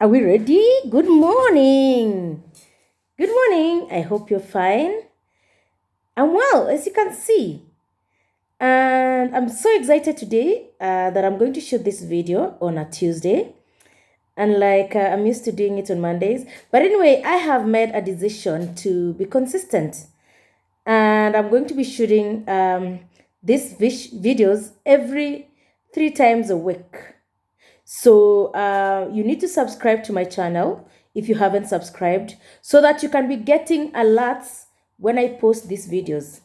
Are we ready? Good morning. Good morning. I hope you're fine. I'm well, as you can see. And I'm so excited today that I'm going to shoot this video on a Tuesday. Unlike I'm used to doing it on Mondays. But anyway, I have made a decision to be consistent. And I'm going to be shooting these videos every 3 times a week. So you need to subscribe to my channel if you haven't subscribed so that you can be getting alerts when I post these videos.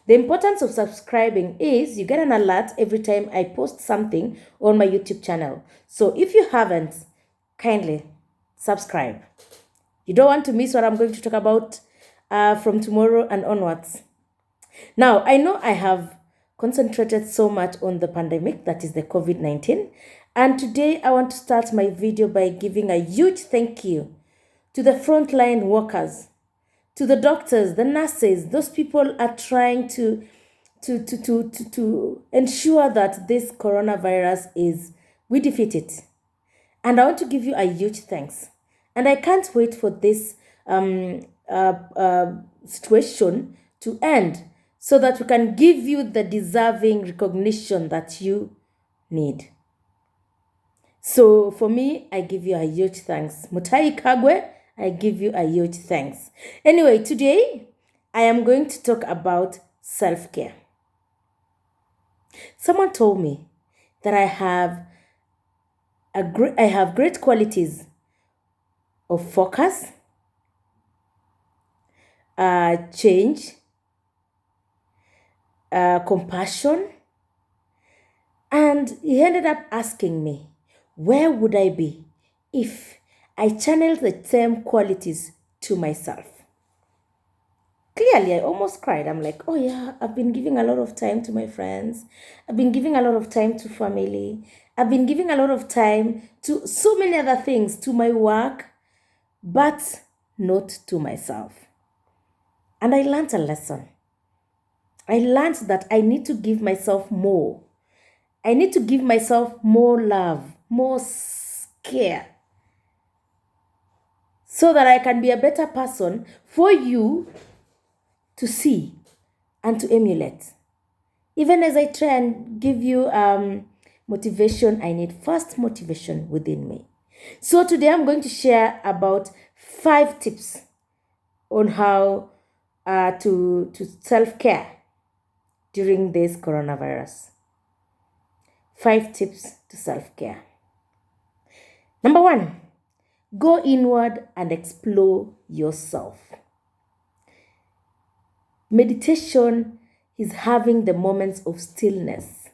The importance of subscribing is you get an alert every time I post something on my YouTube channel. So if you haven't, kindly subscribe. You don't want to miss what I'm going to talk about from tomorrow and onwards. Now, I know I have concentrated so much on the pandemic, that is the COVID-19. And today I want to start my video by giving a huge thank you to the frontline workers, to the doctors, the nurses. Those people are trying to ensure that this coronavirus we defeat it. And I want to give you a huge thanks. And I can't wait for this situation to end so that we can give you the deserving recognition that you need. So for me, I give you a huge thanks. Mutai Kagwe, I give you a huge thanks. Anyway, today I am going to talk about self-care. Someone told me that I have great qualities of focus, change, compassion, and he ended up asking me, where would I be if I channeled the same qualities to myself? Clearly, I almost cried. I'm like, oh yeah, I've been giving a lot of time to my friends. I've been giving a lot of time to family. I've been giving a lot of time to so many other things, to my work, but not to myself. And I learned a lesson. I learned that I need to give myself more. I need to give myself more love, more care, so that I can be a better person for you to see and to emulate. Even as I try and give you motivation, I need first motivation within me. So today I'm going to share about 5 tips on how to self-care during this coronavirus. 5 tips to self-care. Number 1, go inward and explore yourself. Meditation is having the moments of stillness.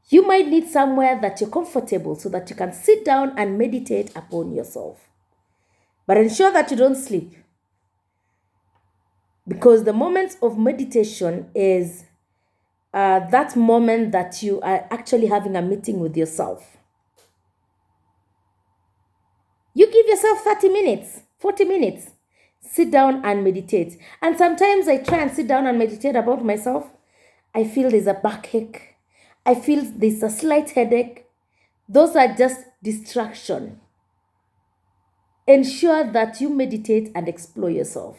You might need somewhere that you're comfortable so that you can sit down and meditate upon yourself. But ensure that you don't sleep. Because the moments of meditation is that moment that you are actually having a meeting with yourself. You give yourself 30 minutes, 40 minutes. Sit down and meditate. And sometimes I try and sit down and meditate about myself. I feel there's a backache. I feel there's a slight headache. Those are just distraction. Ensure that you meditate and explore yourself.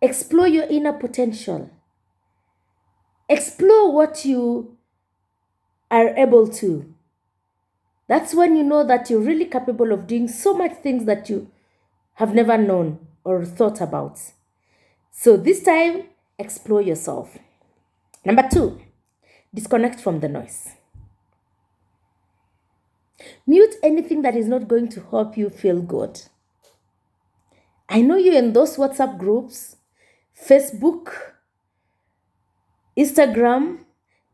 Explore your inner potential. Explore what you are able to. That's when you know that you're really capable of doing so much things that you have never known or thought about. So this time, explore yourself. Number 2, disconnect from the noise. Mute anything that is not going to help you feel good. I know you're in those WhatsApp groups, Facebook, Instagram.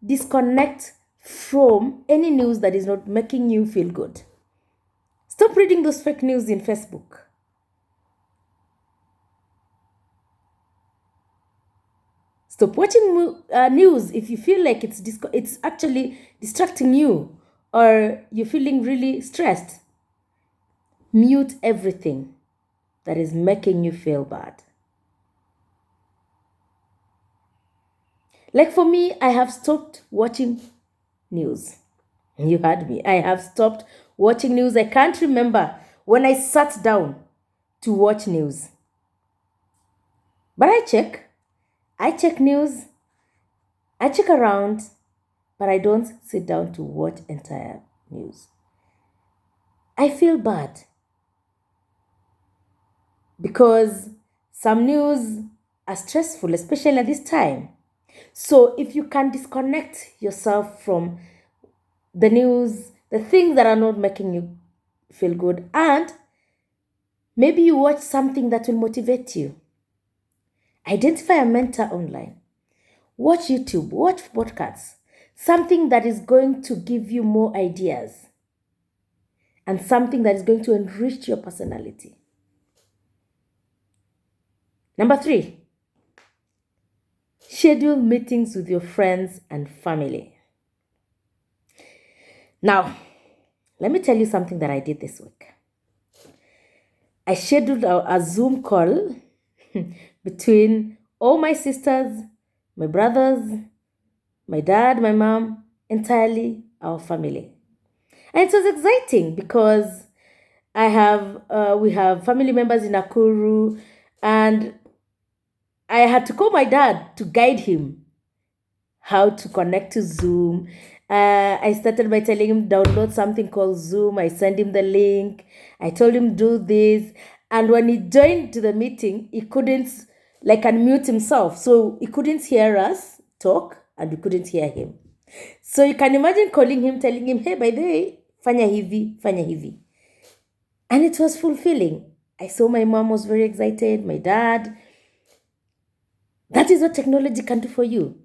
Disconnect from any news that is not making you feel good. Stop reading those fake news in Facebook. Stop watching news if you feel like it's actually distracting you or you're feeling really stressed. Mute everything that is making you feel bad. Like for me, I have stopped watching news. You heard me. I have stopped watching news. I can't remember when I sat down to watch news. But I check news, I check around, but I don't sit down to watch entire news. I feel bad because some news are stressful, especially at this time. So if you can disconnect yourself from the news, the things that are not making you feel good, and maybe you watch something that will motivate you. Identify a mentor online. Watch YouTube, watch podcasts, something that is going to give you more ideas and something that is going to enrich your personality. Number 3, schedule meetings with your friends and family. Now, let me tell you something that I did this week. I scheduled a Zoom call between all my sisters, my brothers, my dad, my mom, entirely our family. And it was exciting because we have family members in Nakuru, and I had to call my dad to guide him how to connect to Zoom. I started by telling him download something called Zoom. I sent him the link. I told him do this. And when he joined to the meeting, he couldn't unmute himself. So he couldn't hear us talk and we couldn't hear him. So you can imagine calling him, telling him, hey, by the way, fanya hivi, fanya hivi. And it was fulfilling. I saw my mom was very excited, my dad. That is what technology can do for you.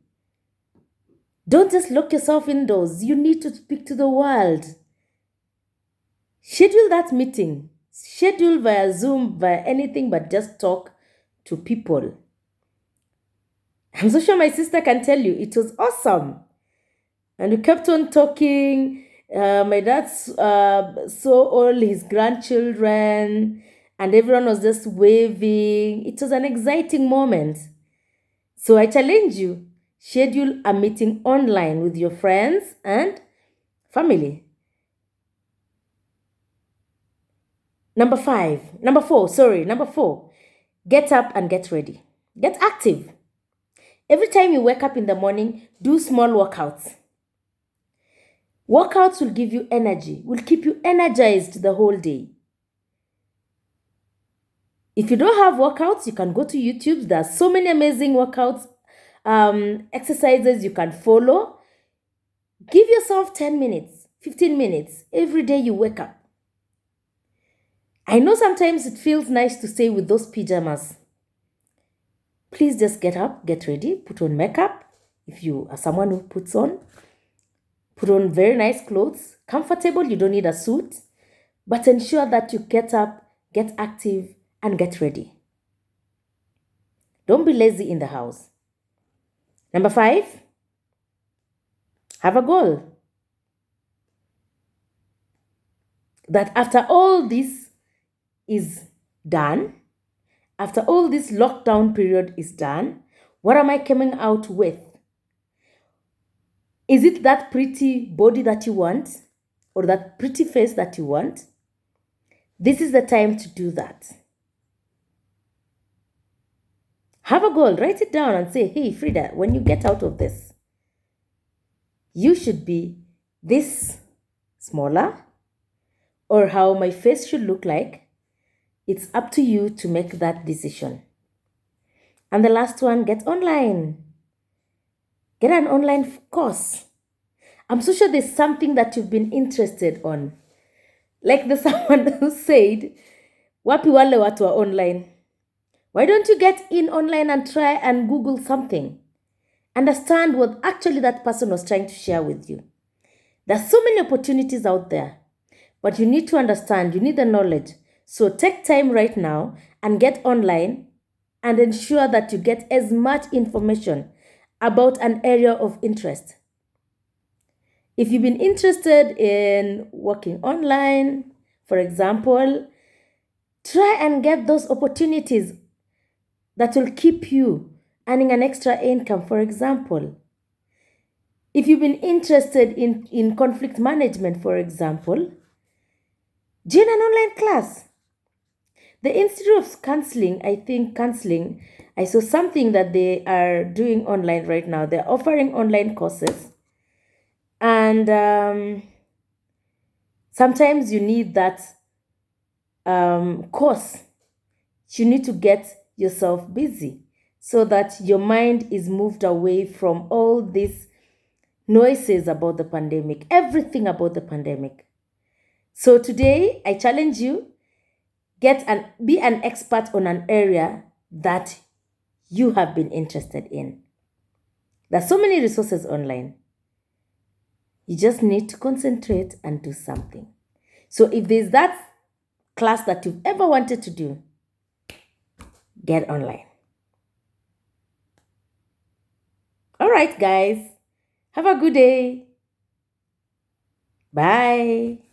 Don't just lock yourself indoors. You need to speak to the world. Schedule that meeting. Schedule via Zoom, via anything, but just talk to people. I'm so sure my sister can tell you it was awesome. And we kept on talking. My dad saw all his grandchildren, and everyone was just waving. It was an exciting moment. So I challenge you, schedule a meeting online with your friends and family. Number 4, get up and get ready. Get active. Every time you wake up in the morning, do small workouts. Workouts will give you energy, will keep you energized the whole day. If you don't have workouts, you can go to YouTube. There are so many amazing workouts, exercises you can follow. Give yourself 10 minutes, 15 minutes every day you wake up. I know sometimes it feels nice to stay with those pajamas. Please just get up, get ready, put on makeup. If you are someone who put on very nice clothes, comfortable, you don't need a suit, but ensure that you get up, get active, and get ready. Don't be lazy in the house. Number 5, have a goal. That after all this is done, after all this lockdown period is done, what am I coming out with? Is it that pretty body that you want or that pretty face that you want? This is the time to do that. Have a goal, write it down and say, hey, Frida, when you get out of this, you should be this smaller, or how my face should look like. It's up to you to make that decision. And the last one, get online. Get an online course. I'm so sure there's something that you've been interested on. Like there's someone who said, wapi wale watu wa online? Why don't you get in online and try and Google something? Understand what actually that person was trying to share with you. There's so many opportunities out there, but you need to understand, you need the knowledge. So take time right now and get online and ensure that you get as much information about an area of interest. If you've been interested in working online, for example, try and get those opportunities that will keep you earning an extra income, for example. If you've been interested in conflict management, for example, Join an online class. The Institute of Counseling, I saw something that they are doing online right now. They're offering online courses. And sometimes you need that course. You need to get yourself busy so that your mind is moved away from all these noises about the pandemic, everything about the pandemic. So today, I challenge you, be an expert on an area that you have been interested in. There's so many resources online. You just need to concentrate and do something. So if there's that class that you've ever wanted to do, get online. All right, guys. Have a good day. Bye.